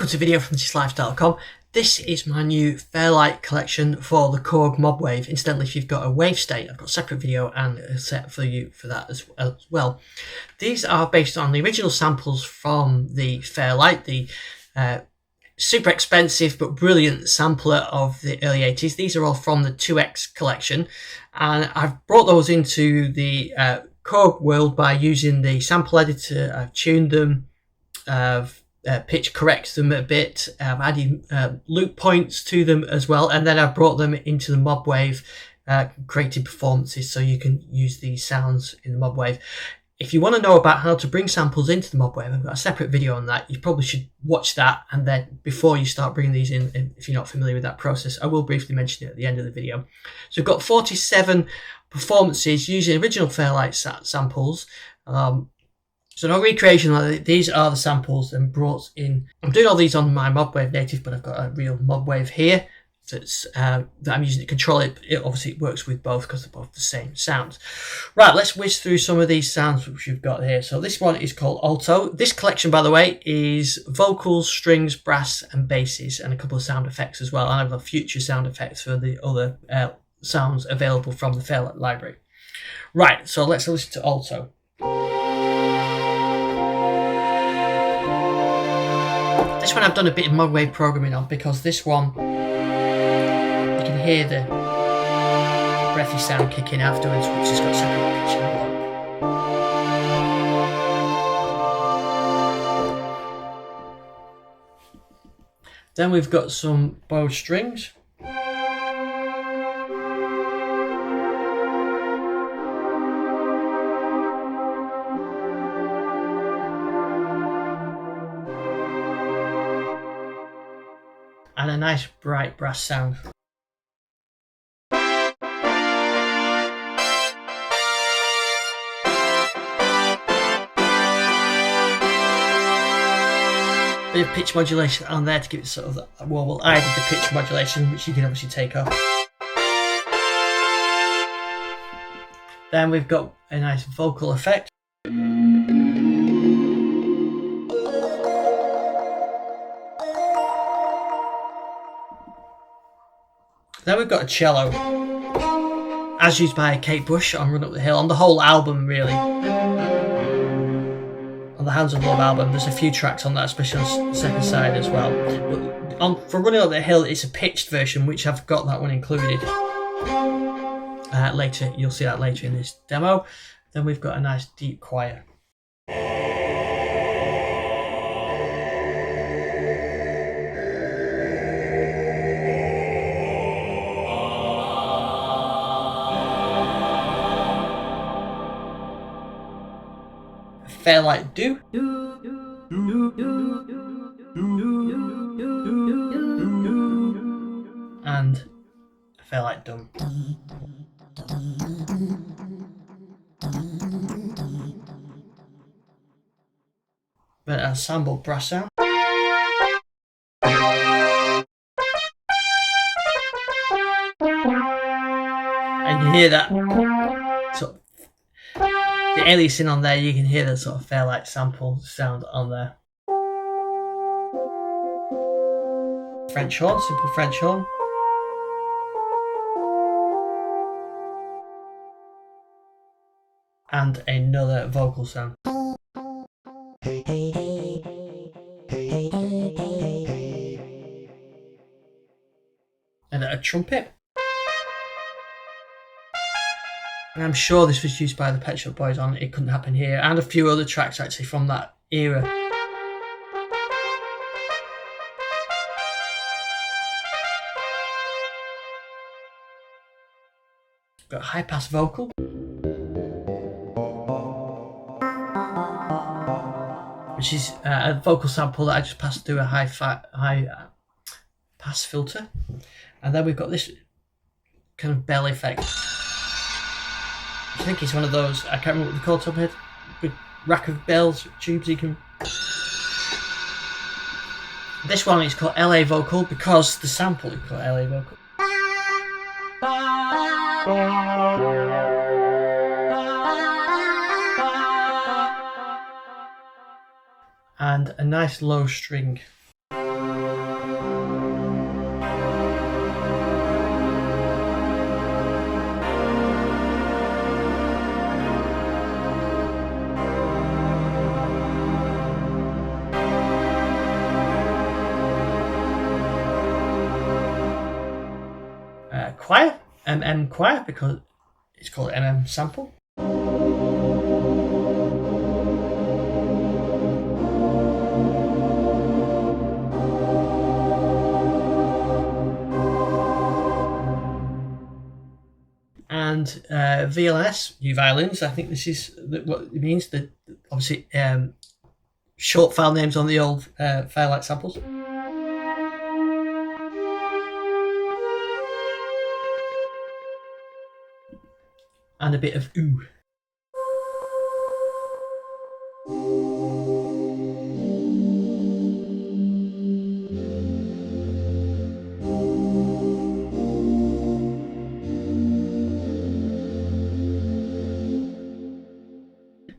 Welcome to a video from thislifestyle.com. This is my new Fairlight collection for the Korg Modwave. Incidentally, if you've got a Wavestate, I've got a separate video and a set for you for that as well. These are based on the original samples from the Fairlight, the super expensive but brilliant sampler of the early 80s. These are all from the IIx collection, and I've brought those into the Korg world by using the sample editor. I've tuned them, I've pitch correct them a bit, I've added loop points to them as well, and then I've brought them into the Modwave, created performances so you can use these sounds in the Modwave. If you want to know about how to bring samples into the Modwave, I've got a separate video on that. You probably should watch that, and then before you start bringing these in, if you're not familiar with that process, I will briefly mention it at the end of the video. So we've got 47 performances using original Fairlight samples. So no recreation, these are the samples and brought in. I'm doing all these on my Modwave native, but I've got a real Modwave here that's that I'm using to control it. Obviously it works with both because they're both the same sounds. Right, let's whiz through some of these sounds which you've got here. So this one is called Alto. This collection, by the way, is vocals, strings, brass and basses, and a couple of sound effects as well. And I have a future sound effects for the other sounds available from the Fairlight library. Right, so let's listen to Alto. This one I've done a bit of Modwave programming on, because this one, you can hear the breathy sound kicking afterwards, which has got separate pitch and block. Then we've got some bow strings. And a nice bright brass sound. Bit of pitch modulation on there to give it sort of, well, I did the pitch modulation, which you can obviously take off. Then we've got a nice vocal effect. Then we've got a cello, as used by Kate Bush on Run Up the Hill, on the whole album really. On the Hands of Love album, there's a few tracks on that, especially on the second side as well. But for Running Up the Hill, it's a pitched version, which I've got that one included. Later, you'll see that later in this demo. Then we've got a nice deep choir. Fairlight Do. And Fairlight Dum. But a sample brass sound. And you hear that sort of the aliasing on there. You can hear the sort of Fairlight sample sound on there. French horn, simple French horn. And another vocal sound. And a trumpet. And I'm sure this was used by the Pet Shop Boys on It Couldn't Happen Here, and a few other tracks actually from that era. Got a high pass vocal. Which is a vocal sample that I just passed through a high pass filter. And then we've got this kind of bell effect. I think it's one of those, I can't remember what they're called, top of my head, big rack of bells, tubes you can. This one is called LA Vocal because the sample is called LA Vocal. And a nice low string. And choir, MM choir, because it's called MM sample. And VLNS, new violins. I think this is what it means. The obviously short file names on the old Fairlight samples. And a bit of ooh.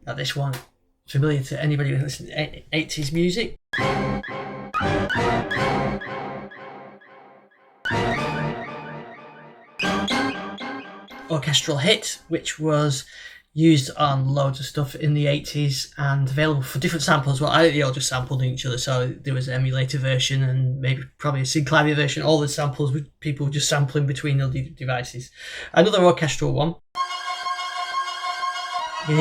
Now this one, familiar to anybody who listens to 80s music. Orchestral Hit, which was used on loads of stuff in the 80s and available for different samples. Well, I think they all just sampled each other, so there was an emulator version and maybe probably a synclavier version. All the samples with people just sampling between the devices. Another orchestral one. You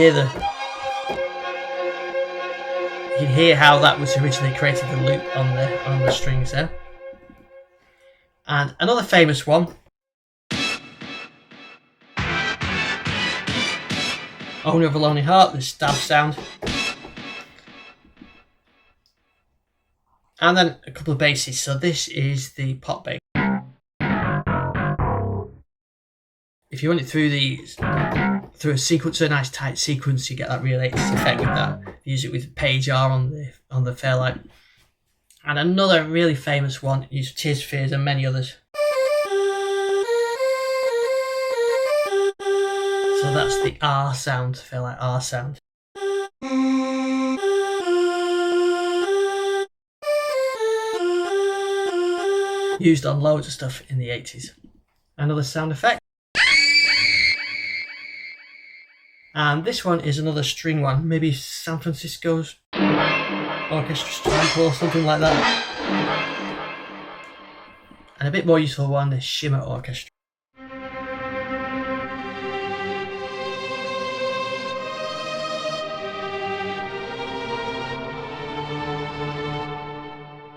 can hear how that was originally created, the loop on the strings there. And another famous one. Owner of a Lonely Heart, the stab sound. And then a couple of basses. So this is the pop bass. If you run it through a sequencer, a nice tight sequence, you get that real 80s effect with that. Use it with Page R on the Fairlight. And another really famous one is Tears for Fears and many others. So that's the R sound, Fairlight R sound. Used on loads of stuff in the 80s. Another sound effect. And this one is another string one, maybe San Francisco's orchestra sample or something like that. And a bit more useful one, the Shimmer Orchestra.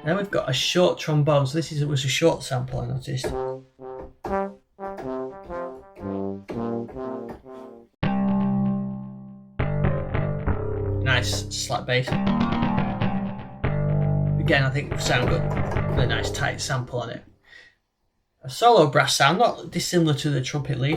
Then we've got a short trombone. So this was a short sample, I noticed. Nice slap bass. Again, I think it will sound good with a nice tight sample on it. A solo brass sound, not dissimilar to the trumpet lead.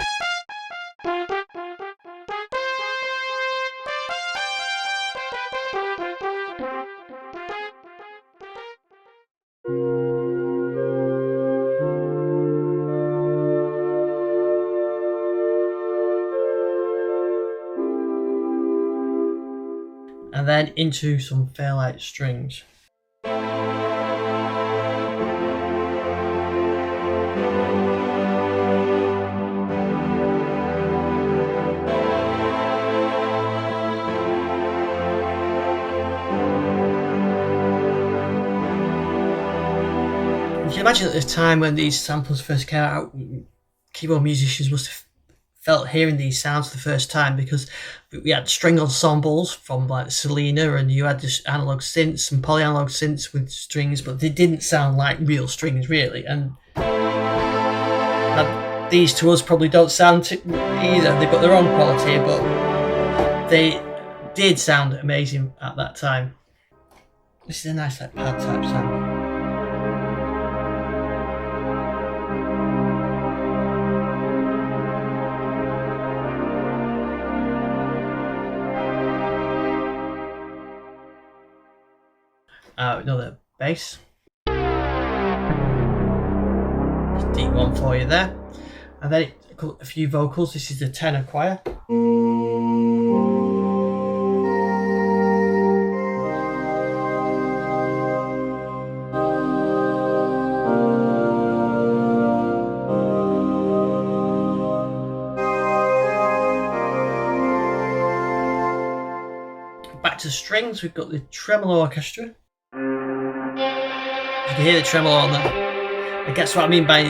And then into some Fairlight strings. You can imagine at the time when these samples first came out, keyboard musicians must have felt hearing these sounds for the first time, because we had string ensembles from like Selena, and you had just analog synths and polyanalog synths with strings, but they didn't sound like real strings really. And these to us probably don't sound either. They've got their own quality, but they did sound amazing at that time. This is a nice like pad type sound. Another bass. Deep one for you there. And then a few vocals. This is the tenor choir. Back to strings, we've got the tremolo orchestra. You can hear the tremolo on there. That's what I mean by,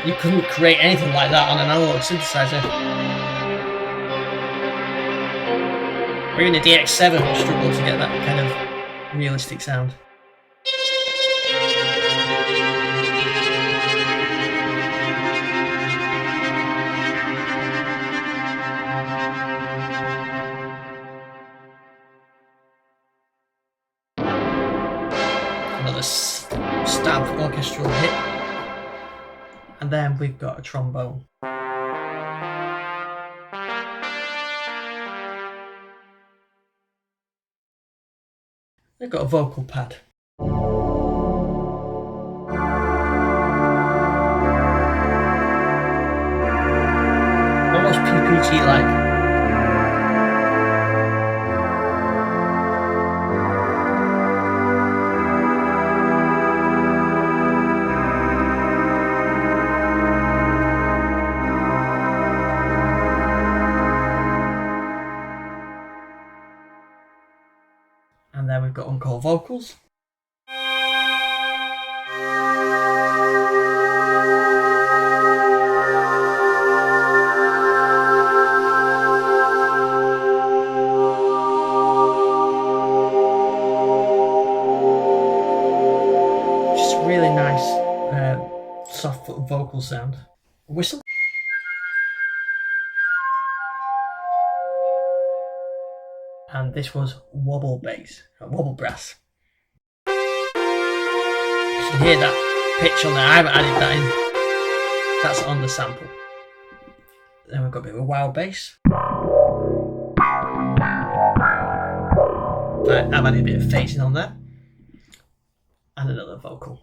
you couldn't create anything like that on an analog synthesizer. Or even a DX7 will struggle to get that kind of realistic sound. Another stabbed orchestral hit. And then we've got a trombone. They've got a vocal pad. Almost PPG-like. And then we've got encore vocals. Just really nice soft vocal sound. Whistle. And this was wobble brass. You can hear that pitch on there. I haven't added that in. That's on the sample. Then we've got a bit of a wow bass. I've added a bit of phasing on there. And another vocal.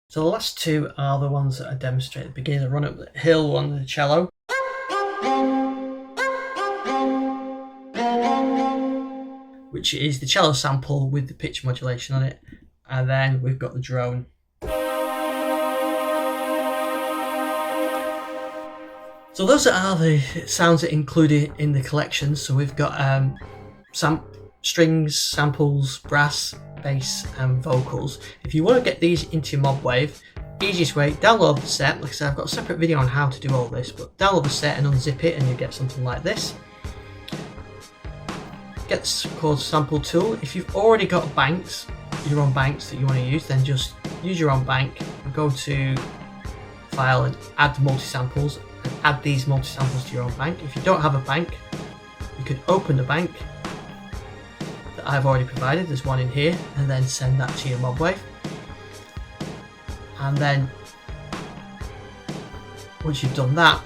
So the last two are the ones that I demonstrated at the beginning. The run up the hill one, the cello. Which is the cello sample with the pitch modulation on it. And then we've got the drone. So those are the sounds that are included in the collection. So we've got strings, samples, brass, bass and vocals. If you want to get these into your Modwave, easiest way, download the set. Like I said, I've got a separate video on how to do all this, but download the set and unzip it and you get something like this. Get the chord sample tool. If you've already got banks, your own banks that you want to use, then just use your own bank and go to File and Add multi-samples and add these multi-samples to your own bank. If you don't have a bank, you could open the bank that I've already provided. There's one in here, and then send that to your Modwave. And then once you've done that,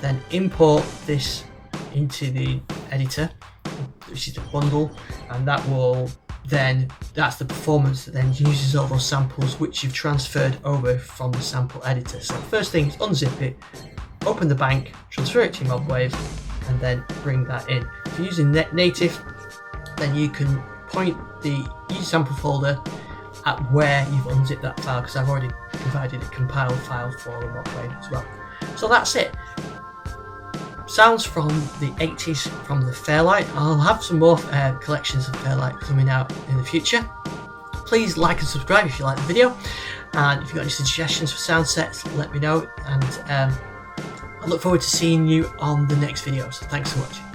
then import this into the editor, which is the bundle, and that will then, that's the performance that then uses all those samples which you've transferred over from the sample editor. So the first thing is unzip it, open the bank, transfer it to your Modwave, and then bring that in. If you're using native, then you can point the user sample folder at where you've unzipped that file, because I've already provided a compiled file for the Modwave as well. So that's it. Sounds from the 80s from the Fairlight. I'll have some more collections of Fairlight coming out in the future. Please like and subscribe if you like the video, and if you've got any suggestions for sound sets, let me know, and I look forward to seeing you on the next video. So thanks so much.